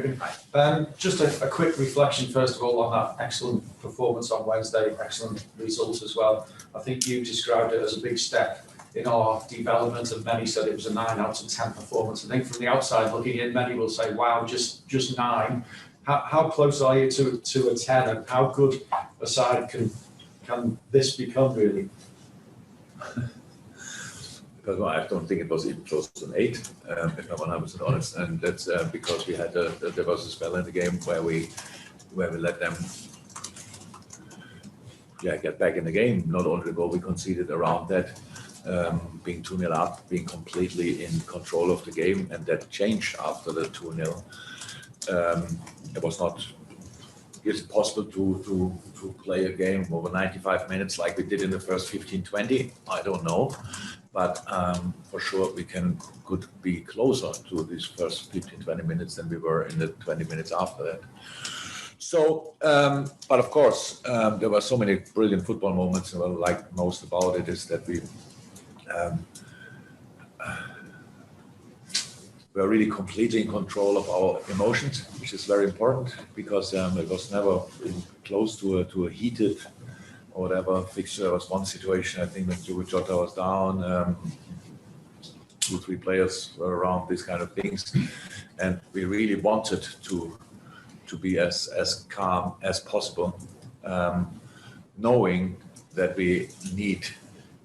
Jurgen. Just a quick reflection, first of all, on that excellent performance on Wednesday, excellent results as well. I think you described it as a big step in our development, and many said it was a 9 out of 10 performance. I think from the outside looking in, many will say, wow, just 9. How close are you to a 10, and how good a side can this become, really? Because I don't think it was even close to an 8, if I'm 100% honest, and that's because we had there was a spell in the game where we let them get back in the game. Not only the goal we conceded around that, being 2-0 up, being completely in control of the game, and that changed after the 2-0. It was not possible to play a game over 95 minutes like we did in the first 15-20. I don't know. But for sure, we could be closer to these first 15-20 minutes than we were in the 20 minutes after that. So, but of course, there were so many brilliant football moments. And what I like most about it is that we were really completely in control of our emotions, which is very important because it was never close to a heated or whatever fixture. There was one situation, I think, when Jurgen Klopp was down, 2-3 players were around, these kind of things, and we really wanted to be as calm as possible, knowing that we need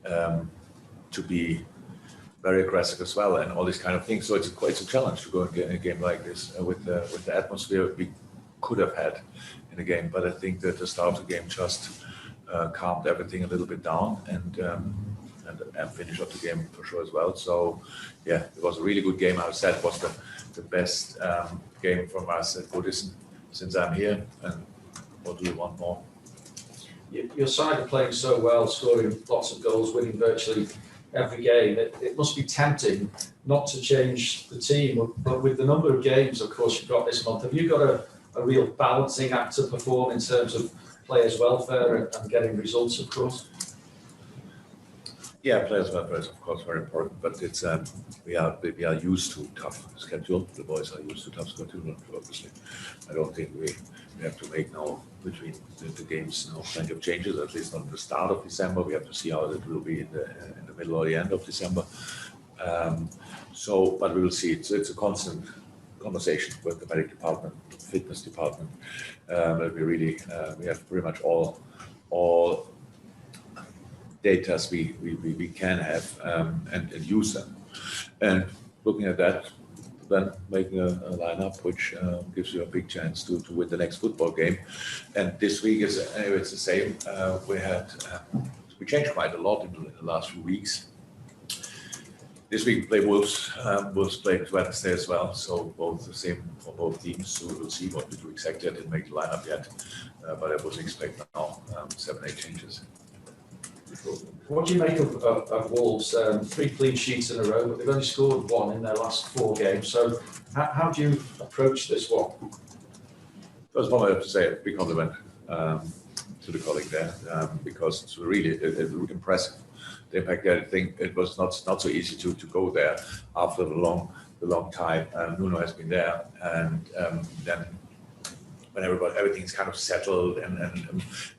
to be very aggressive as well, and all these kind of things. So it's quite a challenge to go in a game like this with the atmosphere we could have had in the game. But I think that the start of the game just calmed everything a little bit down and finish up the game for sure as well. So yeah, it was a really good game. I said it was the best game from us at Goodison since I'm here, and what do we want more? Your side are playing so well, scoring lots of goals, winning virtually every game. It must be tempting not to change the team, but with the number of games, of course, you've got this month, have you got a real balancing act to perform in terms of players' welfare and getting results, of course? Yeah, players' welfare is of course very important, but it's we are used to tough schedule. The boys are used to tough schedule, obviously. I don't think we have to make now between the games plenty of changes, at least not at the start of December. We have to see how it will be in the middle or the end of December. But we will see. It's a constant conversation with the medical department, fitness department. We have pretty much all data we can have and use them. And looking at that, then making a lineup which gives you a big chance to win the next football game. And this week it's the same. We changed quite a lot in the last few weeks. This week we play Wolves. Wolves played Wednesday as well, so both the same for both teams. So we'll see what we do exactly. I didn't make the lineup yet, but I was expecting now 7-8 changes. What do you make of Wolves? 3 clean sheets in a row, but they've only scored 1 in their last 4 games. So how do you approach this one? First of all, I have to say a big compliment to the colleague there, because it's really impressive. The impact there, I think it was not so easy to go there after the long time. Nuno has been there, and then when everything's kind of settled, and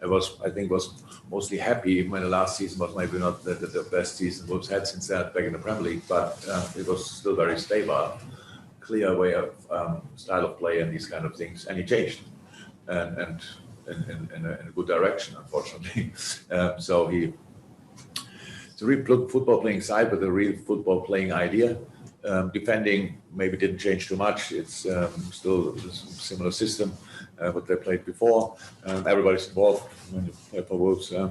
I think was mostly happy, even when the last season was maybe not the best season Wolves had since they're back in the Premier League, but it was still very stable, clear way of style of play and these kind of things, and he changed, and in a good direction, unfortunately. So it's a real football playing side with a real football playing idea. Defending maybe didn't change too much. It's still a similar system what they played before. Everybody's involved when you play for Wolves. I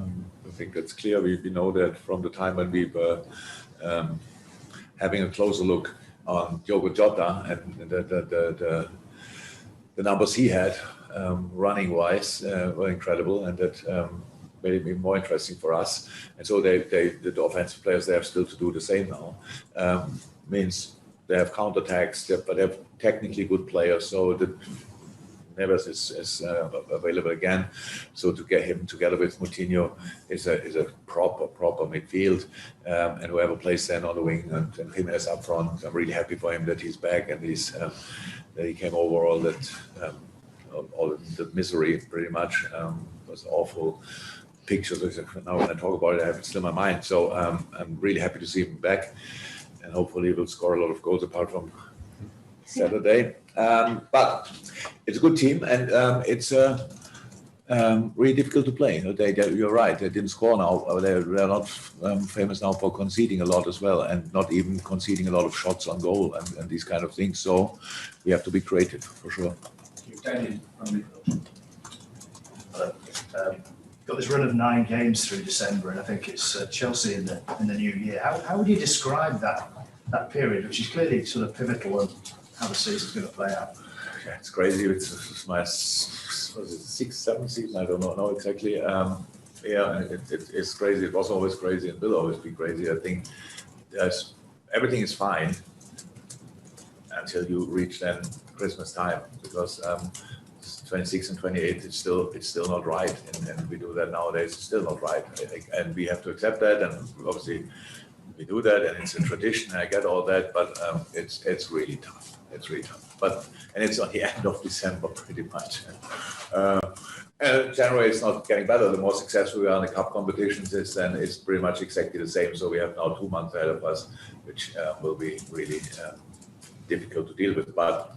think that's clear. We know that from the time when we were having a closer look on Diogo Jota and the numbers he had running wise were incredible, and that made it more interesting for us. And so the offensive players, they have still to do the same now. Means they have counterattacks, but they have technically good players. So Neves is available again. So to get him together with Moutinho is a proper midfield, and whoever plays then on the wing and Jimenez up front, I'm really happy for him that he's back and that he came over all the misery pretty much. It was awful pictures. Now when I talk about it, I have it still in my mind. So I'm really happy to see him back, and hopefully he will score a lot of goals apart from Saturday. But it's a good team, and it's really difficult to play. You're right, they didn't score now. They're not famous now for conceding a lot as well, and not even conceding a lot of shots on goal and these kind of things. So we have to be creative, for sure. Got this run of 9 games through December, and I think it's Chelsea in the new year. How would you describe that period, which is clearly sort of pivotal on how the season's going to play out? Yeah, it's crazy. It's my 6th, 7th season. I don't know exactly. It's crazy. It was always crazy and will always be crazy. I think everything is fine until you reach then Christmas time, because 26 and 28 it's still not right, and we do that nowadays. It's still not right, and we have to accept that. And obviously we do that, and it's a tradition. I get all that, but it's really tough. It's really tough. And it's on the end of December pretty much. And January is not getting better. The more successful we are in the cup competitions, it's pretty much exactly the same. So we have now 2 months ahead of us, which will be really difficult to deal with. But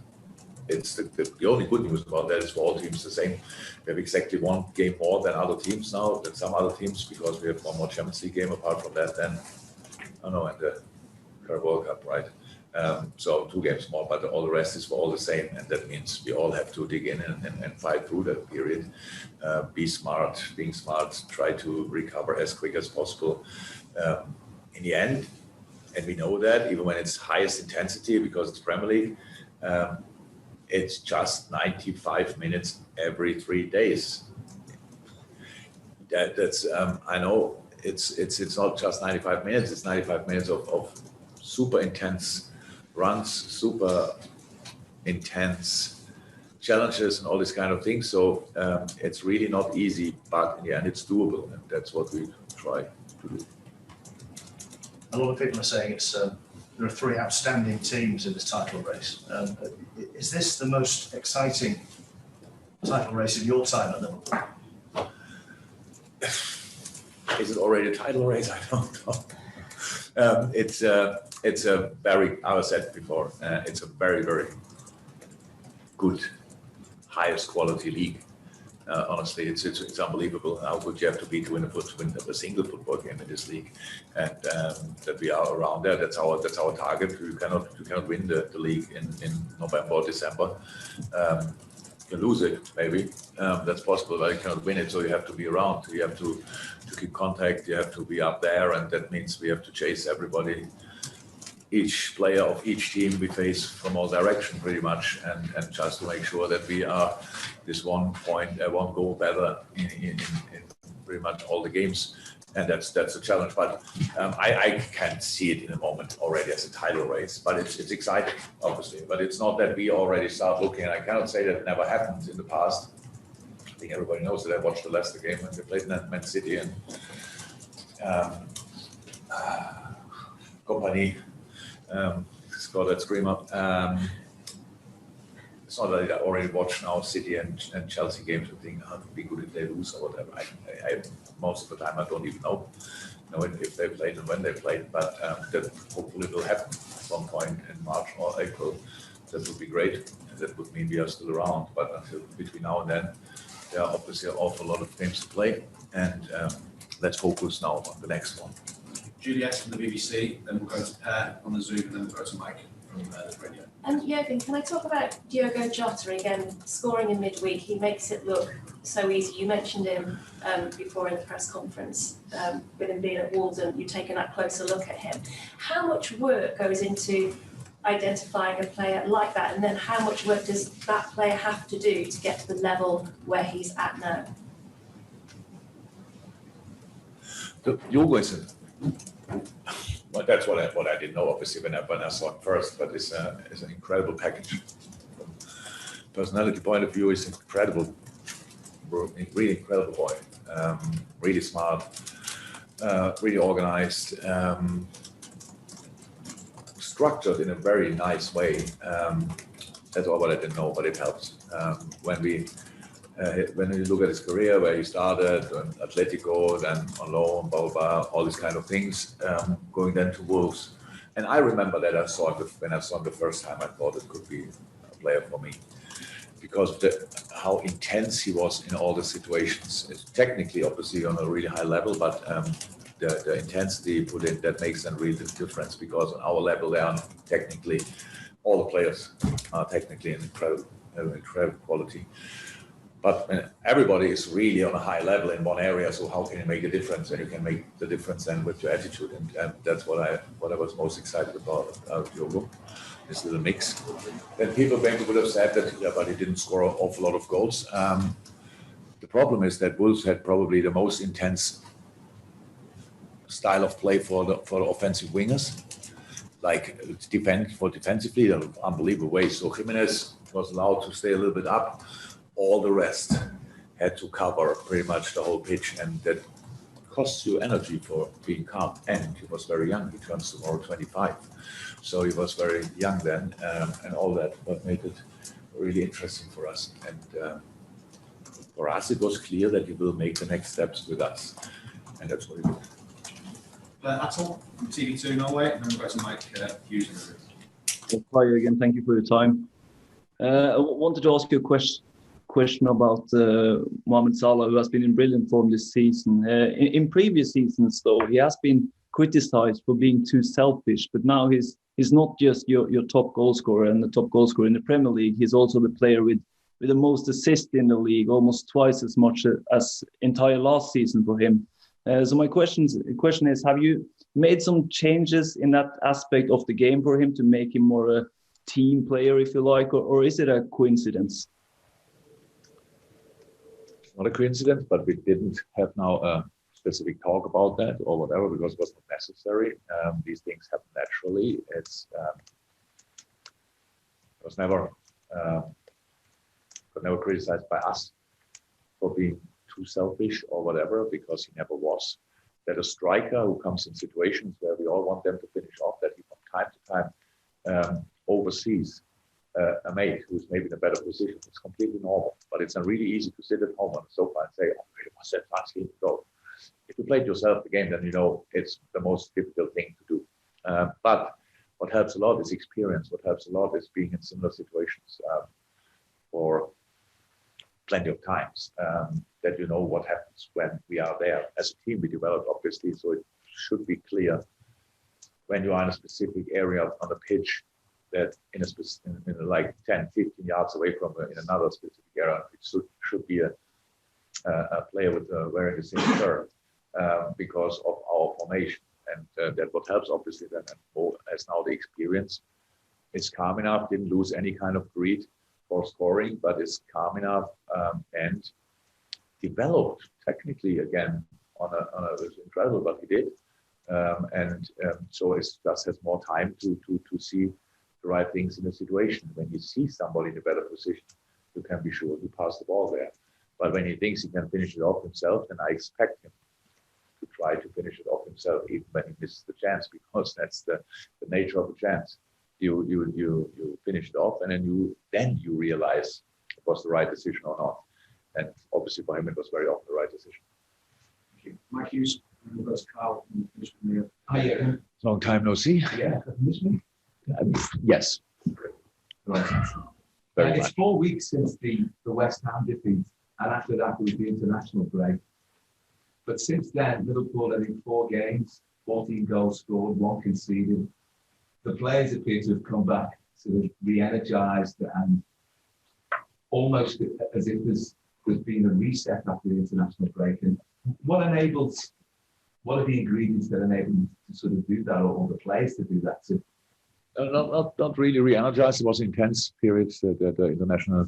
it's the only good news about that is for all teams the same. We have exactly 1 game more than other teams now, than some other teams, because we have 1 more Champions League game apart from that. Then, and the Carabao Cup, right? So 2 games more, but all the rest is all the same, and that means we all have to dig in and fight through that period. Being smart, try to recover as quick as possible. In the end, and we know that even when it's highest intensity, because it's Premier League, it's just 95 minutes every 3 days. That's I know it's not just 95 minutes. It's 95 minutes of super intense runs, super intense challenges, and all these kind of things. So it's really not easy, but in the end, it's doable, and that's what we try to do. A lot of people are saying there are 3 outstanding teams in this title race. Is this the most exciting title race of your time at Liverpool? Is it already a title race? I don't know. It's a very, I said before, it's a very, very good, highest quality league. Honestly, it's unbelievable how good you have to be to win a single football game in this league, and that we are around there. That's our target. You cannot win the league in November or December. You can lose it maybe. That's possible, but you cannot win it. So you have to be around. You have to keep contact. You have to be up there, and that means we have to chase everybody. Each player of each team we face from all directions pretty much, and just to make sure that we are this 1 goal better in pretty much all the games, and that's a challenge. But I can't see it in a moment already as a title race, but it's exciting, obviously. But it's not that we already start looking, and I cannot say that it never happened in the past. I think everybody knows that I watched the Leicester game when they played Man City and company. Scored that screamer. It's not that I already watched now City and Chelsea games and think, it would be good if they lose or whatever. I most of the time I don't even know if they played and when they played, but that hopefully will happen at some point in March or April. That would be great. And that would mean we are still around. But until between now and then, there are obviously an awful lot of games to play, and let's focus now on the next one. Juliet from the BBC, then we'll go to Per on the Zoom, and then we'll go to Mike from the radio. Jurgen, can I talk about Diogo Jota again, scoring in midweek? He makes it look so easy. You mentioned him before in the press conference, with him being at Wolves, and you've taken that closer look at him. How much work goes into identifying a player like that, and then how much work does that player have to do to get to the level where he's at now? Diogo is well, that's what I didn't know, obviously, when I saw him first. But it's an incredible package personality point of view, is incredible, really incredible boy. Really smart, really organized, structured in a very nice way. That's all what I didn't know, but it helps. When you look at his career, where he started on Atletico, then on loan, blah, blah, blah, all these kind of things, going then to Wolves. And I remember that when I saw him the first time, I thought it could be a player for me, because of how intense he was in all the situations. It's technically, obviously, on a really high level, but the intensity he put in, that makes a real difference, because on our level, they are technically, all the players are technically incredible quality. But everybody is really on a high level in one area, so how can you make a difference? And you can make the difference then with your attitude, and that's what I was most excited about Jurgen, this little mix. Then people maybe would have said that, yeah, but he didn't score an awful lot of goals. The problem is that Wolves had probably the most intense style of play for the offensive wingers, like defensively, in an unbelievable way. So Jimenez was allowed to stay a little bit up. All the rest had to cover pretty much the whole pitch, and that costs you energy for being calm. And he was very young. He turns tomorrow 25. So he was very young then, and all that, what made it really interesting for us. And for us, it was clear that he will make the next steps with us. And that's what he did. Atle from TV2 Norway, and then we'll go to Mike Hughes. Hi again, thank you for your time. I wanted to ask you a question about Mohamed Salah, who has been in brilliant form this season. In previous seasons, though, he has been criticized for being too selfish, but now he's not just your top goal scorer and the top goal scorer in the Premier League. He's also the player with the most assists in the league, almost twice as much as entire last season for him. So my question is, have you made some changes in that aspect of the game for him to make him more a team player, if you like, or is it a coincidence? Not a coincidence, but we didn't have now a specific talk about that or whatever, because it was not necessary. These things happen naturally. It was never criticized by us for being too selfish or whatever, because he never was. That a striker who comes in situations where we all want them to finish off, that he from time to time oversees a mate who's maybe in a better position. It's completely normal, but it's not really easy to sit at home on the sofa and say, "Oh, you must have fast to go." If you played yourself the game, then you know it's the most difficult thing to do. But what helps a lot is experience. What helps a lot is being in similar situations for plenty of times, that you know what happens when we are there. As a team, we developed, obviously, so it should be clear when you are in a specific area on the pitch, that in like 10, 15 yards away from in another specific area, it should be a player with wearing the same shirt because of our formation. And that what helps, obviously, then, as now the experience is calm enough, didn't lose any kind of greed for scoring, but is calm enough and developed technically again it was incredible what he did. So it just has more time to see the right things in the situation. When you see somebody in a better position, you can be sure to pass the ball there. But when he thinks he can finish it off himself, then I expect him to try to finish it off himself, even when he misses the chance, because that's the nature of the chance. You finish it off, and then you realize it was the right decision or not. And obviously for him, it was very often the right decision. Thank you. Mike Hughes, and we'll go to Carl. Hi, long time no see. Yeah, Yes. right. Very It's much. 4 weeks since the West Ham defeat, and after that there was the international break. But since then, Liverpool had in 4 games, 14 goals scored, 1 conceded. The players appear to have come back sort of re-energized and almost as if there's been a reset after the international break. And what are the ingredients that enable you to sort of do that, or the players to do that? Not really re-energized. It was intense periods, the international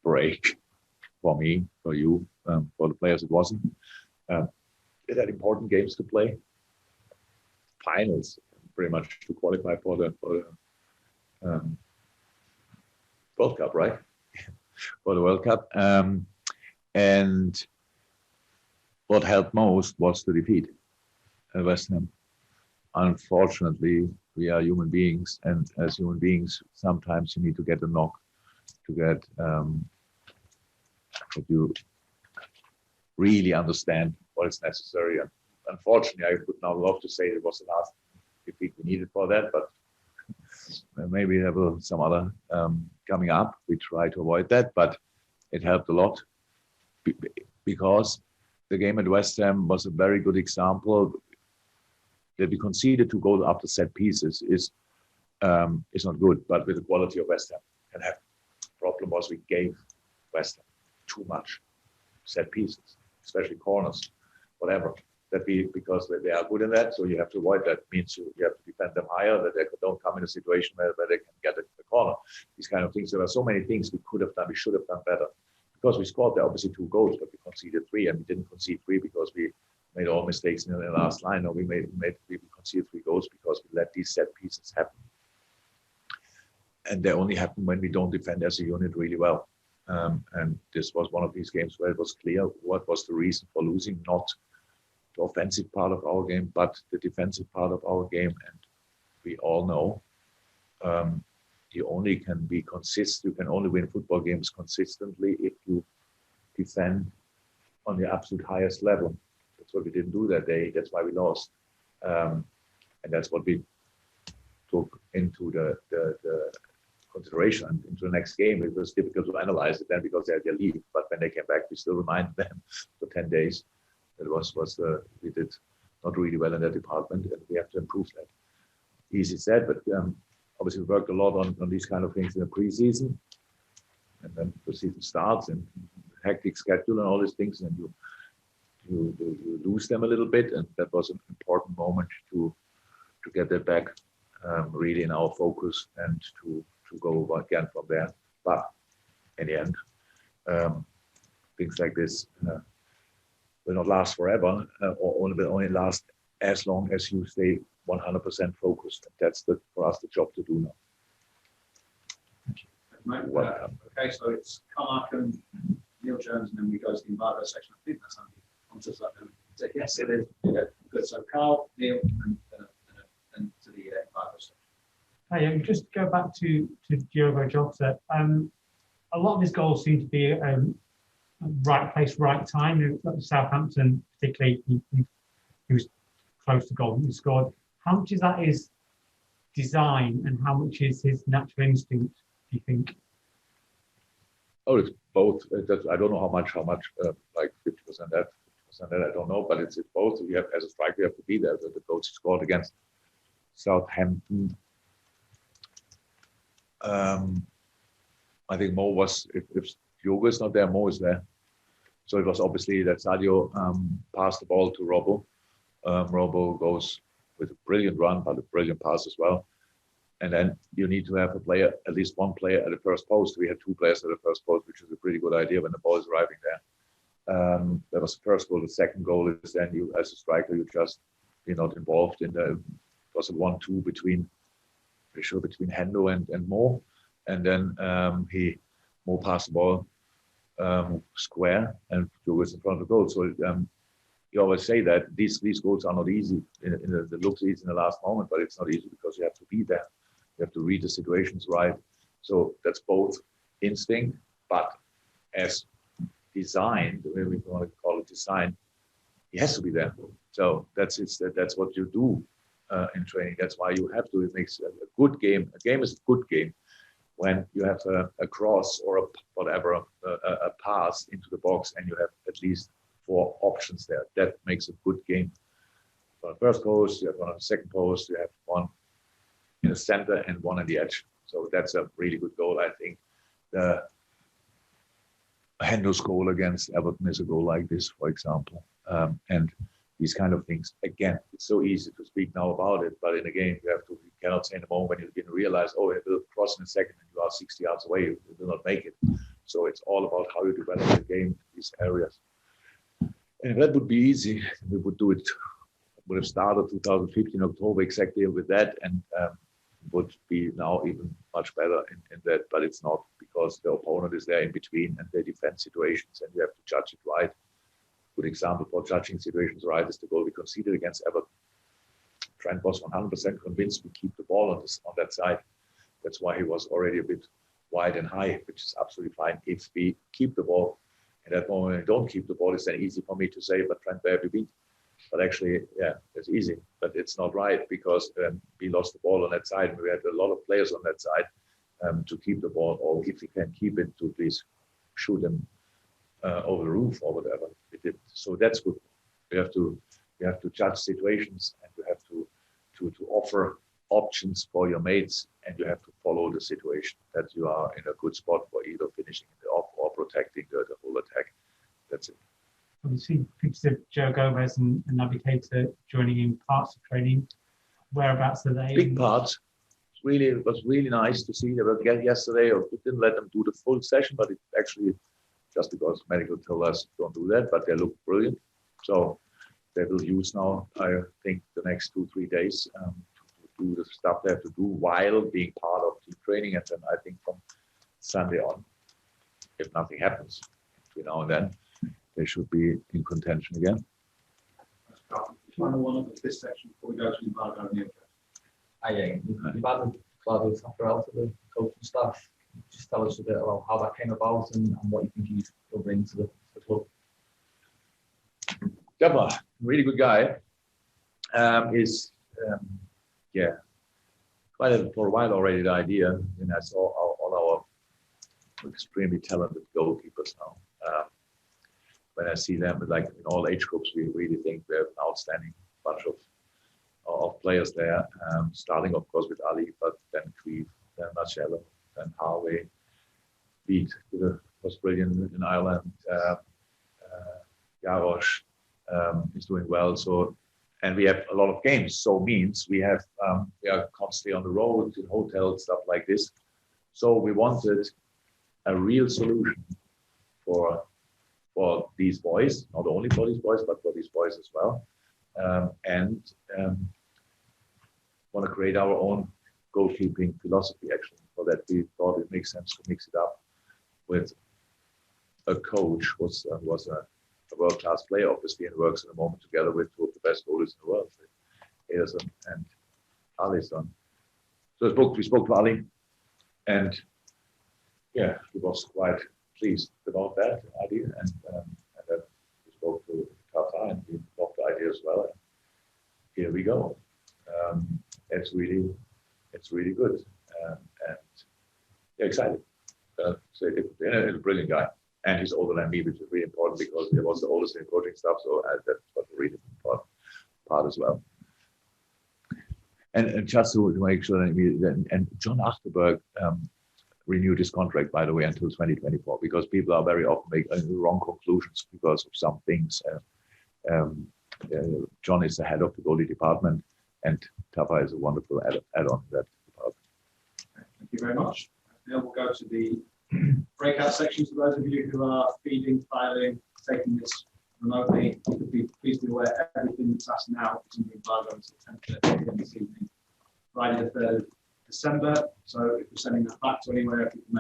break for me, for you, for the players it wasn't. It had important games to play. Finals, pretty much, to qualify for the World Cup, right? for the World Cup. And what helped most was the defeat at West Ham. Unfortunately, we are human beings, and as human beings, sometimes you need to get a knock to get that you really understand what is necessary. And unfortunately, I would now love to say it was the last defeat we needed for that, but maybe there will some other coming up. We try to avoid that, but it helped a lot because the game at West Ham was a very good example. That we conceded 2 goals after set pieces is not good, but with the quality of West Ham can happen. The problem was we gave West Ham too much set pieces, especially corners, whatever. Because they are good in that, so you have to avoid that. It means you have to defend them higher, that they don't come in a situation where they can get a corner. These kind of things. There are so many things we could have done, we should have done better. Because we scored there obviously 2 goals, but we conceded 3, and we didn't concede 3 because we made all mistakes in the last line. No, we conceded 3 goals because we let these set pieces happen. And they only happen when we don't defend as a unit really well. And this was one of these games where it was clear what was the reason for losing, not the offensive part of our game, but the defensive part of our game. And we all know you only can be consistent. You can only win football games consistently if you defend on the absolute highest level. That's what we didn't do that day. That's why we lost. And that's what we took into the consideration and into the next game. It was difficult to analyze it then because they had their leave. But when they came back, we still reminded them for 10 days. That we did not really well in that department, and we have to improve that. Easy said, but obviously we worked a lot on these kind of things in the preseason, and then the season starts and hectic schedule and all these things, and you lose them a little bit, and that was an important moment to get that back really in our focus and to go again from there. But in the end, things like this will not last forever, or will only last as long as you stay 100% focused. That's for us the job to do now. Welcome. Okay, so it's Carl and Neil Jones, and then we go to the embargo section. I think that's how I'm just like them. Yes, it is. Yeah. Good. So Carl, Neil, and to the embargo section. Hey, just to go back to Diogo Jota. A lot of his goals seem to be right place, right time. Southampton, particularly, he was close to goal. He scored. How much of that is design, and how much is his natural instinct, do you think? Oh, it's both. I don't know how much, like 50% that, 50% that, I don't know, but it's both. You have, as a striker, you have to be there. The goals he scored against Southampton. I think Mo was, if Diogo is not there, Mo is there. So it was obviously that Sadio passed the ball to Robbo. Robbo goes with a brilliant run, but a brilliant pass as well. And then you need to have a player, at least one player at the first post. We had 2 players at the first post, which is a pretty good idea when the ball is arriving there. That was the first goal. The second goal is then you, as a striker, you're not involved in it was a 1-2 between Hendo and Mo. And then Mo passed the ball square, and Diogo is in front of the goal. So you always say that these goals are not easy. It looks easy in the last moment, but it's not easy because you have to be there. You have to read the situations right. So that's both instinct, but as design, the way we want to call it design, he has to be there. So that's what you do in training. That's why you have to. It makes a good game. A game is a good game when you have a cross or a pass into the box, and you have at least 4 options there. That makes a good game. On the first post, you have one on the second post, you have one in the center and one on the edge. So that's a really good goal, I think. The Hendo's goal against Everton is a goal like this, for example. And these kind of things. Again, it's so easy to speak now about it, but in a game, you cannot say in a moment when you begin to realize, oh, it will cross in a second and you are 60 yards away, you will not make it. So it's all about how you develop the game in these areas. And if that would be easy, we would do it. Would have started 2015 October exactly with that, and would be now even much better in that. But it's not, because the opponent is there in between and they defend situations and you have to judge it right. Good example for judging situations right is the goal we conceded against Everton. Trent was 100% convinced we keep the ball on that side. That's why he was already a bit wide and high, which is absolutely fine. If we keep the ball, at that moment we don't keep the ball, it's then easy for me to say, but Trent, where have you been? But actually, yeah, it's easy, but it's not right because we lost the ball on that side and we had a lot of players on that side to keep the ball, or if we can keep it, to please shoot them over the roof or whatever. We did. So that's good. We have to judge situations and you have to offer options for your mates, and you have to follow the situation that you are in a good spot for either finishing in the off or protecting the whole attack. That's it. We see pictures of Joe Gomez and Navigator joining in parts of training. Whereabouts are they? Big parts. It was really nice to see. They were yesterday, or we didn't let them do the full session, but it actually, just because medical told us don't do that, but they look brilliant. So they will use now, I think, the next 2-3 days to do the stuff they have to do while being part of team training. And then I think from Sunday on, if nothing happens between now and then, they should be in contention again. Final one of this section before we go to Embargo and Newcastle. You've had Gladys after out to the coaching staff. Just tell us a bit about how that came about and what you think he'll bring to the club. Gabba, really good guy. For a while already the idea, and I saw all our extremely talented goalkeepers now. When I see them, like in all age groups, we really think we have an outstanding bunch of players there. Starting of course with Ali, but then Creve, then Marcello, then Harvey. Beat was brilliant in Ireland. Jarosz is doing well. So, and we have a lot of games. So means we are constantly on the road, in hotels, stuff like this. So we wanted a real solution for these boys, not only for these boys, but for these boys as well. And want to create our own goalkeeping philosophy, actually. For that, we thought it makes sense to mix it up with a coach who was a world-class player, obviously, and works in the moment together with two of the best goalies in the world, Ederson and Alisson. So we spoke to Ali, and yeah, he was quite pleased about that idea, and then we spoke to Tata, and he loved the idea as well. And here we go. It's really good, and yeah, excited. So he's a brilliant guy, and he's older than me, which is really important because he was the oldest in coaching stuff. So that's what a really important part as well. And just to make sure that and John Achterberg renewed his contract, by the way, until 2024, because people are very often making wrong conclusions because of some things. John is the head of the goalie department, and Tafa is a wonderful add-on to that department. Thank you very much. Now we'll go to the breakout sections. For those of you who are feeding, filing, taking this remotely, please be aware everything that's asked now is in the embargo until 10:30 this evening, Friday the 3rd of December. So if you're sending that back to anywhere, if you can